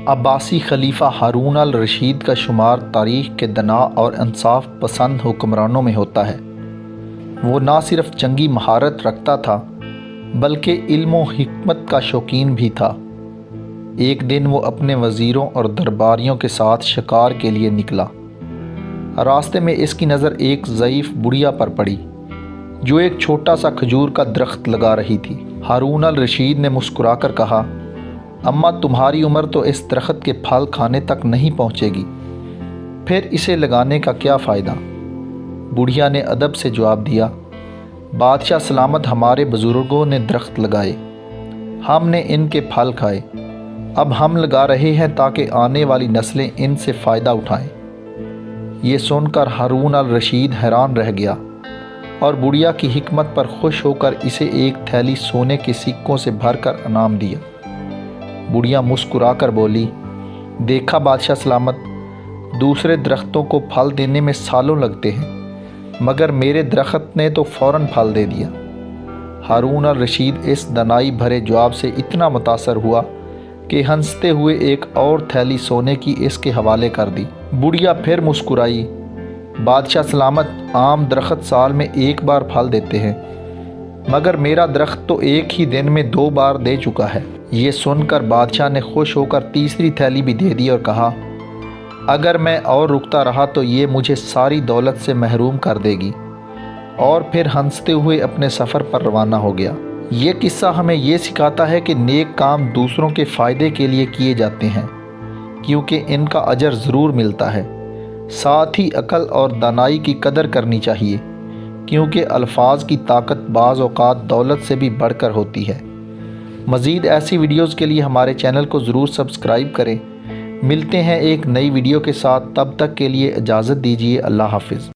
عباسی خلیفہ ہارون الرشید کا شمار تاریخ کے دنا اور انصاف پسند حکمرانوں میں ہوتا ہے۔ وہ نہ صرف جنگی مہارت رکھتا تھا بلکہ علم و حکمت کا شوقین بھی تھا۔ ایک دن وہ اپنے وزیروں اور درباریوں کے ساتھ شکار کے لیے نکلا۔ راستے میں اس کی نظر ایک ضعیف بڑھیا پر پڑی جو ایک چھوٹا سا کھجور کا درخت لگا رہی تھی۔ ہارون الرشید نے مسکرا کر کہا، اماں تمہاری عمر تو اس درخت کے پھل کھانے تک نہیں پہنچے گی، پھر اسے لگانے کا کیا فائدہ؟ بڑھیا نے ادب سے جواب دیا، بادشاہ سلامت ہمارے بزرگوں نے درخت لگائے، ہم نے ان کے پھل کھائے، اب ہم لگا رہے ہیں تاکہ آنے والی نسلیں ان سے فائدہ اٹھائیں۔ یہ سن کر ہارون الرشید حیران رہ گیا اور بڑھیا کی حکمت پر خوش ہو کر اسے ایک تھیلی سونے کے سکوں سے بھر کر انعام دیا۔ بڑھیا مسکرا کر بولی، دیکھا بادشاہ سلامت، دوسرے درختوں کو پھل دینے میں سالوں لگتے ہیں مگر میرے درخت نے تو فوراً پھل دے دیا۔ ہارون الرشید اس دنائی بھرے جواب سے اتنا متاثر ہوا کہ ہنستے ہوئے ایک اور تھیلی سونے کی اس کے حوالے کر دی۔ بڑھیا پھر مسکرائی، بادشاہ سلامت عام درخت سال میں ایک بار پھل دیتے ہیں مگر میرا درخت تو ایک ہی دن میں 2 بار دے چکا ہے۔ یہ سن کر بادشاہ نے خوش ہو کر تیسری تھیلی بھی دے دی اور کہا، اگر میں اور رکتا رہا تو یہ مجھے ساری دولت سے محروم کر دے گی، اور پھر ہنستے ہوئے اپنے سفر پر روانہ ہو گیا۔ یہ قصہ ہمیں یہ سکھاتا ہے کہ نیک کام دوسروں کے فائدے کے لیے کیے جاتے ہیں کیونکہ ان کا اجر ضرور ملتا ہے۔ ساتھ ہی عقل اور دانائی کی قدر کرنی چاہیے کیونکہ الفاظ کی طاقت بعض اوقات دولت سے بھی بڑھ کر ہوتی ہے۔ مزید ایسی ویڈیوز کے لیے ہمارے چینل کو ضرور سبسکرائب کریں۔ ملتے ہیں ایک نئی ویڈیو کے ساتھ، تب تک کے لیے اجازت دیجیے، اللہ حافظ۔